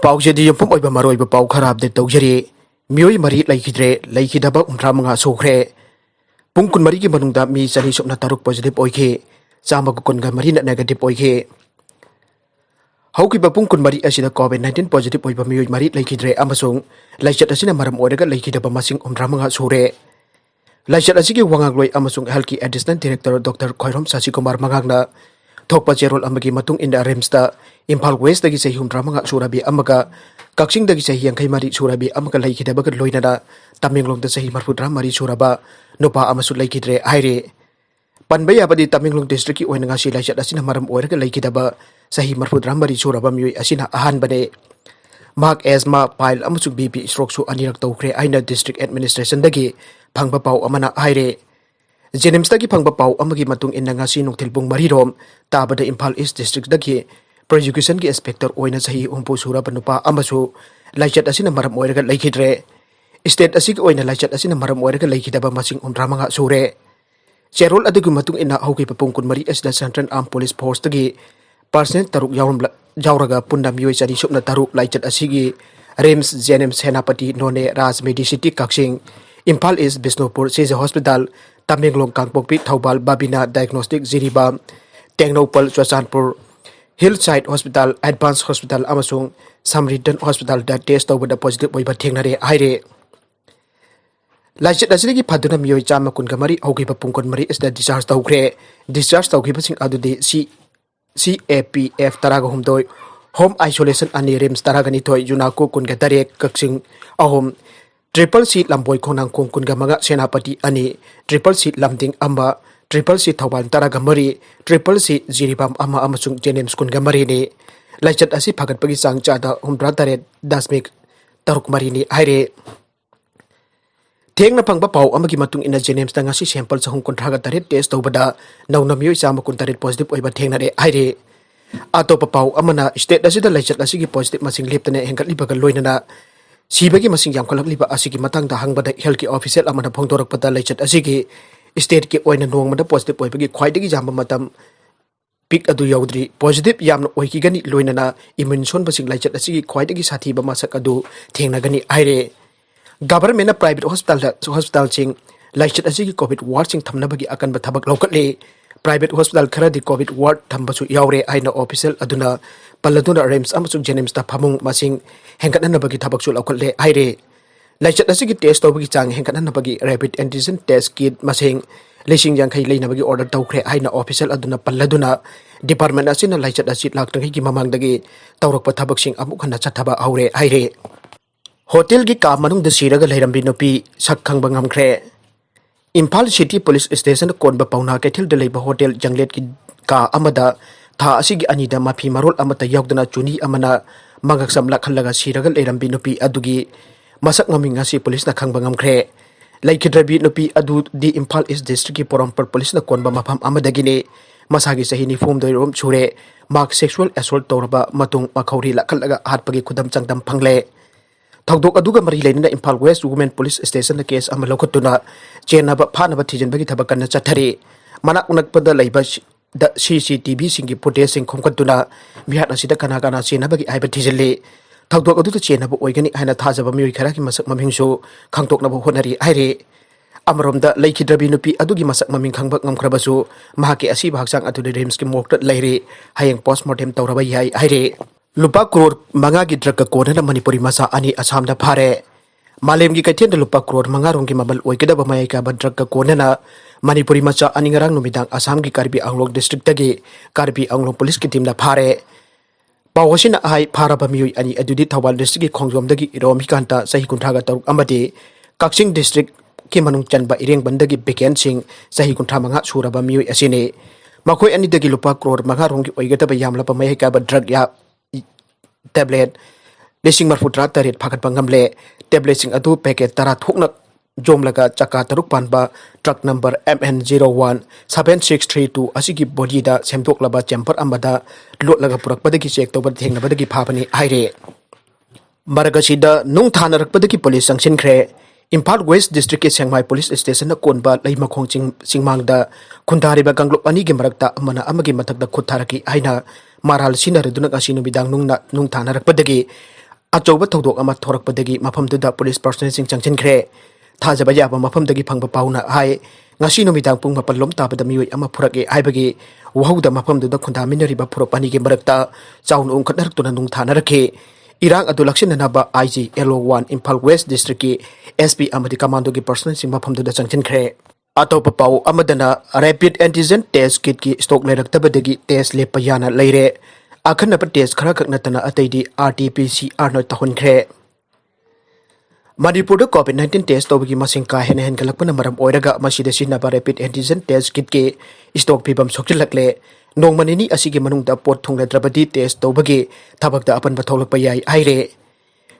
पाउजेदी यंपम ओइबा मरोइबा पाउ खराब दे तौजरी मियोई मरी लैखिद्रे लैखिदबा उम्रा मंगा सुखरे पुंग कुन मरी की मनुंगदा मी चनी सुपना तारुक पॉजिटिव ओइखे चामा कुनगा मरी ना नेगेटिव ओइखे हौकिबा पुंग कुन मरी असिदा कोविड-19 पॉजिटिव ओइबा मियोई मरी लैखिद्रे अमसुंग लाइचत असिना मरम ओइरगा लैखिदबा मसिंग उम्रा मंगा सुरे लाइचत असिगी वांगाग्लोय अमसुंग हेल्थ की एडिशनल डायरेक्टर डॉक्टर खोइरोम सासी कुमार मंगागना थोकपा चेरोल अमगी मतुंग इन रिम्सता इम्फाल वेस्ट दगी सही हुमद्रा मंगा सुराबी अमगा कक्सिंग दगी सही यंखै मरी सुराबी अमगा लैखिदबगा लोइनना तमिंगलोंग द सही मरफुद्रा मरी सुराबा नुपा अमसु लैखिद्रे हाइरे पनबा याबदी तमिंगलोंग डिस्ट्रिक्ट की ओइना ngasi लाइचत असिना मरम ओइरगा लैखिदबा सही मरफुद्रा मरी सुराबा मियोई असिना अहानबने Mahak asthma pile अमसु बीपी स्ट्रोक सु अनिरक तौखरे आइना डिस्ट्रिक्ट एडमिनिस्ट्रेशन दगी फंगबा पाउ अमना हाइरे जेनिम्स दगी फंगबा पाउ अमगी मतुंग इन ngasi नुक्थिल पुंग मरीरोम ताबदा इम्फाल ईस्ट डिस्ट्रिक्ट दगी प्रोसिक्यूशन की इंस्पेक्टर ओइना सही उम्पु सुराबा नुपा अमसु लाइचत असिना मरम ओइरगा लैखिद्रे स्टेट असिग ओइना लाइचत असिना मरम ओइरगा लैखिदबा मसिंग उम्रा मंगा सुरे चेरोल अदगु मतुंग इन हौकी पुंग कुन मरी असिदा सेंट्रल आर्म पुलिस फोर्स दगी पर्सनल तरुक यावरगा पुन्ना मियोई चनी सुपना तरुक लाइचत असिगी रिम्स जेनिम्स सेनापति नोने Raj Medicity Kakching Imphal East Bishnupur Shija hospital Tamenglong Kangpokpi Thoubal Babina diagnostic Jiribam Tengnoupal Churachandpur hill side hospital advance hospital अमसुंग समरिटन हॉस्पिटल दा टेस्ट तौबदा पॉजिटिव ओइबा थेंगनरे हाइरे लाइचत असिगी फदुना मियोई चामा कुनगा मरी हौकिबा पुंगकुन मरी इसदा डिस्चार्ज तौखरे डिस्चार्ज तौखिबसिंग अदुदि CAPF तरागा हुमदोय होम आइसोलेशन अनि रिम्स तरागनी थोय जुनाको कुनगा तरेक कक्सिंग अहोम ट्रिपल सी लंबोय खंगनांखों कुनगा मगा सेनापति अनि ट्रिपल सी लमदिंग अम्बा ट्रिपल सी थौबाल तरागा मरी ट्रिपल सी जिरीबाम अमा अमसुंग जेनिम्स कुनगा मरी ने लाइचत असी फगतपगी चांग चादा हुमद्रा तरेत दशमिक तरुक मरी ने हाइरे थेंगना फंगबा पाउ अमगी मतुंग इन जेनिम्स दा ngasi सैंपल सहूं कुंथ्रागा तरेत टेस्ट तौबदा नौना मियोई चामा कुन तरेत पॉजिटिव ओइबा थेंगनरे हाइरे अतोप पाउ अमना स्टेट असिदा लाइचत असिगी पॉजिटिव मसिंग लेप्तने हेंगतलिबगा लोइनना सीबगी मसिंग यामखलकलिबा असिगी मतंगदा हंगबदा हेल्थ की ऑफिशियल अमना फोंदोरकपदा लाइचत असिगी स्टेट के ओइना नोंगमदा पॉजिटिव ओइबगी ख्वाइदगी जांबा मतम पिक अदु यौद्री पॉजिटिव यामना ओइकीगनी लोइनना इम्यून सोनबसिंग लाइचत असिगी ख्वाइदगी साथीबा मसक अदु थेंगनगनी हाइरे गवर्नमेंट प्राइवेट हॉस्पिटल सिंह लाइचत असिगी कोविड वार्ड सिंह थमनबगी अकनबा थबक लौकटले प्राइवेट हॉस्पिटल खरदी कोविड वार्ड थम्बसु यावरे आइना ऑफिशियल अदुना पल्लदुना रिम्स अमसुंग जेनिम्स ता फमुंग मसिंग हेंगतनबगी थबकसु लौकटले हाइरे लाइचत असिगी टेस्ट तौबगी चांग हेंगतनबगी रैपिड एंटीजन टेस्ट किट मसिंग लिसिंग यांखै लेनबगी ऑर्डर तौखरे आइना ऑफिशियल अदुना पल्लदुना डिपार्टमेंट असिना लाइचत असिग लाक्तंगी ममांगदगी तौरकपा थबकसिंग अमुक हन्ना चथबा हौरे हाइरे होटल की का मनुंग सीरग लेरंबी नुपी सक खंगबा ngamkhre Imphal city police station कोनबा पौना कैथिल द लेबा होटल जंगलेट की का अमदा था असिगी अनिदा माफी मरोल अमता यौदना चुनी अमना मंगक समला खल्लगा सीरग लेरंबी नुपी अदुगी मसक ngami ngasi पुलिस ना खंगबा ngamkhre लैखिद्रबी नुपी अदु दि इम्फाल ईस्ट डिस्ट्रिक्ट की पोरमपर पुलिस ना कोनबा मफम अमदगिने मसागी सही निफोम दोइरोम छुरे मार्क सेक्सुअल असोल्ट तौरबा मतुंग मखौरी लखल्लगा हाटपगी खुदम चंगदम फंगले थौदोक अदुगा मरी लेनिना Imphal West women police station case अमा लौखतुना चेन्नबा फानबा थिजनबगी थबक कन्ना चथरे मनाक उनकपदा लैबा द CCTV सिंगी फुटेज सिंग खोमकतुना बिहार असिदा कना कना चेन्नबगी आइबा थिजले थौदोक अदुदा चेन्नबा ओइगनी हाइना थाजबा मियोइ खराकी मसक ममिंगसु खंगतोकनबा होनरी हाइरे अमरोमदा लैखिद्रबी नुपी अदुगी मसक ममिंग खंगबा ngamkhrabasu mahaki asiba hakchang अदुदि रिम्स की मोक्ट लैरे हायंग पोस्टमार्टम तौरबा याइ हाइरे लुपा करोड़ मंगा की ड्रग कोनना मणिपुरी मसा अनि असम दा फारे मालेम की कैथेन लुपा करोड़ मंगा रोंग की मबल ओइकदब मायका ड्रग कोनना मणिपुरी मचा अनि ngरang नुमिदांग असम की कार्बी आंगलोंग डिस्ट्रिक्ट तगे कार्बी आंगलोंग पुलिस की टीम दा फारे पावसिन हाई फाराबा मियोइ अनि अदुदि थौबाल डिस्ट्रिक्ट की खोंगजोम दगी रोमिकांता सही कुंठागा तरुक अमदि कक्सिंग डिस्ट्रिक्ट की मनुंग चनबा इरेंग बंदगी बेकेन सिंह सही कुंठा मंगा सुरबा मियोइ असिने मखोय अनि दगी लुपा करोड़ मंगा रोंग की ओइगदब यामलपा मायका ड्रग या टेबलेट लिसिंग मरफुत्रा तरेट फागत पंगमले टेबलेट सिंग अदु पैकेट तरा थोकना जोमलगा चक्का तरुक Panba truck number MN01 7632 असिगी body दा सेमदोकलबा चेंपर अमदा लोटलगा पुरकपदगी चेक तौबा थेंगनबदगी फाबनी हाइरे मरगसिदा नुंग थानरकपदगी पुलिस संगसिनख्रे इम्फाल वेस्ट डिस्ट्रिक्ट के सेंगमाई पुलिस स्टेशन कोनबा लैमखोंग चिंगमांगदा खुंदारिबा गंगलोप अनि के मरकता अमना अमगी मथकदा खुथारकी हाइना माराल सिनरदुना गासी नुबिदांग नुंग थानरकपदगी अचौब थौदोक अमा थोरकपदगी मफमदुदा police personal चंगचिनख्रे थाजब याबा मफमदगी फंगबा पाउना hi ngasi numitang pung mapalom tabada mioi ama phurake aibagi wahauda mafamduda khundaminariba phuropani ge marakta chaun ungkhatnar tuna nung thana rakhe irang adu lakshinanaba IG LO1 Imphal West District ki SP amadi commando gi personal sing mafamduda changchinkhre atop pau amadana rapid antigen test kit ki stock leraktabadagi test le payana leire akhanaba test khara khaknatana ataidi RT-PCR no tahunkhre Manipur COVID-19 test tawagi masing ka hen galakpana maram oiraga masida Chennaba rapid antigen test kit ke stock pibam sokjilakle nong manini asigi manungda pot thongladrabadi test tawagi thabakda apan batholakpa yai aire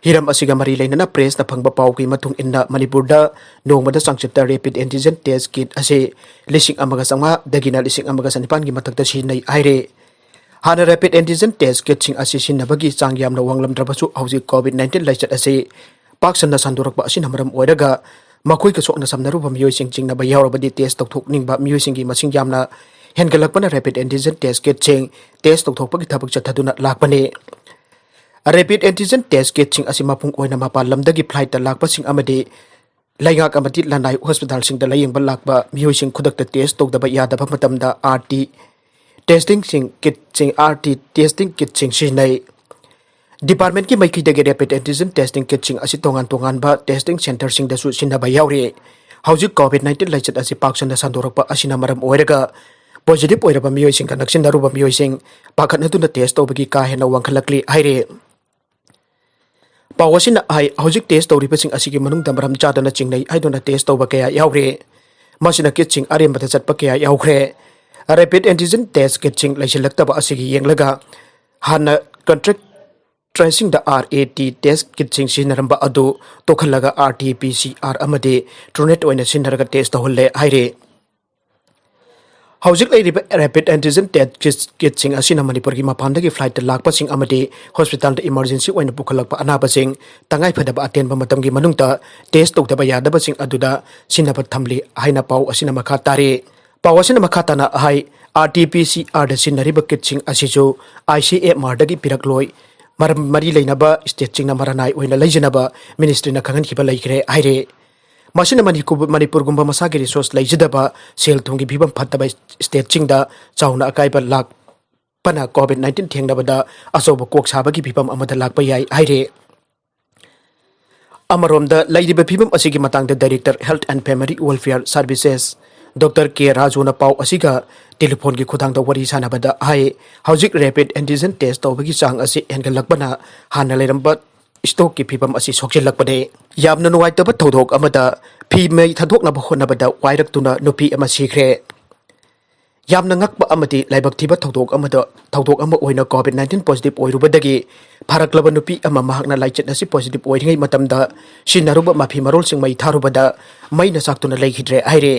hiram asiga mari leinana press na phangba pau ki matung inna Manipur da nongmada sangchipta rapid antigen test kit ase lising amaga sanga dagina lising amaga sanipan gi matakta sinai aire hana rapid antigen test kit sing ase Chennaba gi changyam na wanglam drabasu hauji COVID-19 laichat ase Paksan na sandurak ba asin hamaram oiraga makoi ka sok na samnaruba Meoi sing Chengnaba yaurabadi test tokthokningba Meoi singi masing yamna hengalakpana rapid antigen test kit ching test tokthokpagi thabak chathaduna lakpani rapid antigen test kit ching asima pung oina mapa lamdagi flight ta lakpa sing amadi laingak amati lanai hospital sing da layengba lakba Meoi sing khudakta test tokdaba yadaba matamda RT testing sing kit ching RT testing kit ching sinai Department ki Leikhidre rapid antigen testing kit sing asi tongan ba testing center sing da su Chennaba yauri hauji COVID-19 laichat asi paksan da sandorakpa asina maram oiraga positive oiraba Meoi sing kanaksin daruba Meoi sing pakhat natuna test tawbagi ka hena wangkhalakli aire pawasina ai hauji test tawriba sing asigi manung da maram chadana chingnai aidona test tawba kaya yauri masina kit sing arem bata chatpa kaya yaukre rapid antigen test kit sing laisilakta ba asigi yenglaga hana contract Tracing the RAT test kit sing sinaramba adu tokhalaga RT-PCR amade trunet oina sinaraga test holle haire Haujik lairiba rapid antigen test kit sing asina Manipur gi mapandagi flight lakpa sing amade hospital da emergency oina pukhalakpa anaba sing tangai phadaba atenba matamgi manungta test tokdaba yadaba sing aduda Chennaba thamli haina pau asina makha tare pau asina makha tana hai RT-PCR da sinariba kit sing asijo ICMR dagi pirakloi maram mari leinaba state chingna maranai oina leijanaba ministry na khangan khiba Leikhidre aire masina Manipur gumba masagi resource leijadaba sel thongi bibam phattaba state chingda chauna akaiba lak pana COVID-19 thengnabada asoba kok sabagi bibam amada lakpa yai aire amaromda leiriba bibam asigi matangda director health and family welfare services Dr. K. Rajuna Pau asiga telephone ki khudang da wari sanabada hai haujik rapid antigen test tawbagi chang asi hengalakbana hana leiramba stock ki phibam asi sokjilakpade yamna nuwaitaba thodok amada phi mei thadoknaba hotnabada wairaktuna nupi ama Sikhre yamna ngakba amati laibak thiba thodok ama oina COVID-19 positive oirubadagi pharaklaba nupi ama mahakna laichat asi positive oiringai matamda sinaruba mafi marol sing mai tharubada Meina Chaktuna Leikhidre aire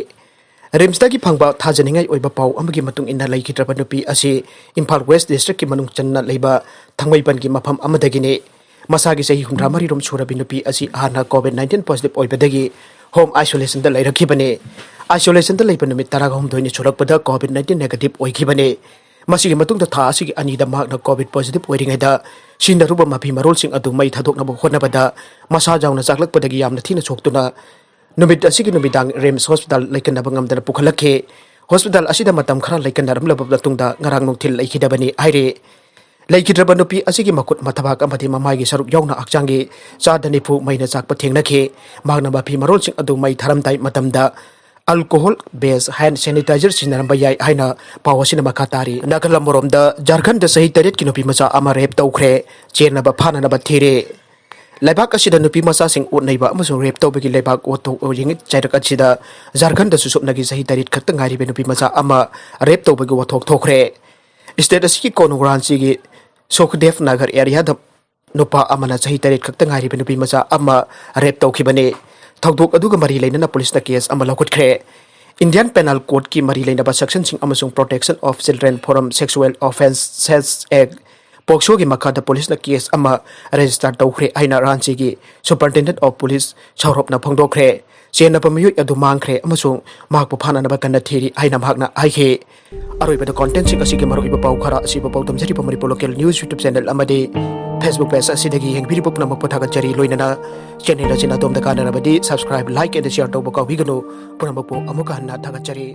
Rimstagi phangba thajaningai oiba pau amagi matung inna Leikhidre Nupi asi Imphal West District ki manung channa leiba Thangmeiband ki mafam amadagine masagi sahi humra mari rom surabi nupi asi hana COVID-19 positive oibadagi home isolation da leirakhibane isolation da leiba numit taraga hum doini churakpada COVID-19 negative oikhibane masigi matung da tha asigi ani da Mahak na COVID positive oiringai da sinaruba mafi marol sing adu mai Thadoknaba Hotnabada masa jauna chaklakpadagi yamna thina choktuna Numit asigi numidang Rems Hospital Leikhidre Punna pukhalakhe hospital asida matam khara Leikhidre labab tungda ngarang nungthil Leikhidre bani aire Leikhidre Nupi asigi makut mathabak amati mamai saruk yauna akchangi chadani phu Meina chakpa thengnakhe magna bapi marol sing adu mai tharamtai matamda alcohol based hand sanitizer sinaramba yai haina pawasina makatari nagalamoromda Jharkhand da sahi taret ki Nupimacha ama rep tawkhre Chennaba phananaba thire Leibak asida Nupimacha sing utnaiba amasung rep tawbagi leibak oto oyingit chairak asida Jharkhand da susupnagi sahi tarit khakta ngairibe Nupimacha ama rep tawbagi wathok thokre state asigi konungranchi gi Sukhre nagar area da nupa amana sahi tarit khakta ngairibe Nupimacha ama rep tawkhibane thawdok aduga mari leinana police na case ama lakutkre Indian Penal Code ki mari leinaba section sing amasung Protection of Children from Sexual Offences Act POCSO की मखादा police ना case अमा register तौखरे आइना रांची की superintendent of police छौरोपना फोंदोखरे चेन्नबा मेoi अदु मांगखरे अमसुंग महाक फाननबा कन्ना theory आइना महाकना आइखे अरोइबदा content सिंग असिगे मरोइबा पाउ खरा असिबा पाउ तमजरी पमरिपो लोकल न्यूज यूट्यूब चैनल अमदे फेसबुक पेज असिदगी हेंगबिरि पुपना मपथागा जरी लोइनना चैनल असिना दोमदा कानरबदी सब्सक्राइब लाइक एंड शेयर तौबा काविगनो पुनमपो अमुका हन्ना थागचरी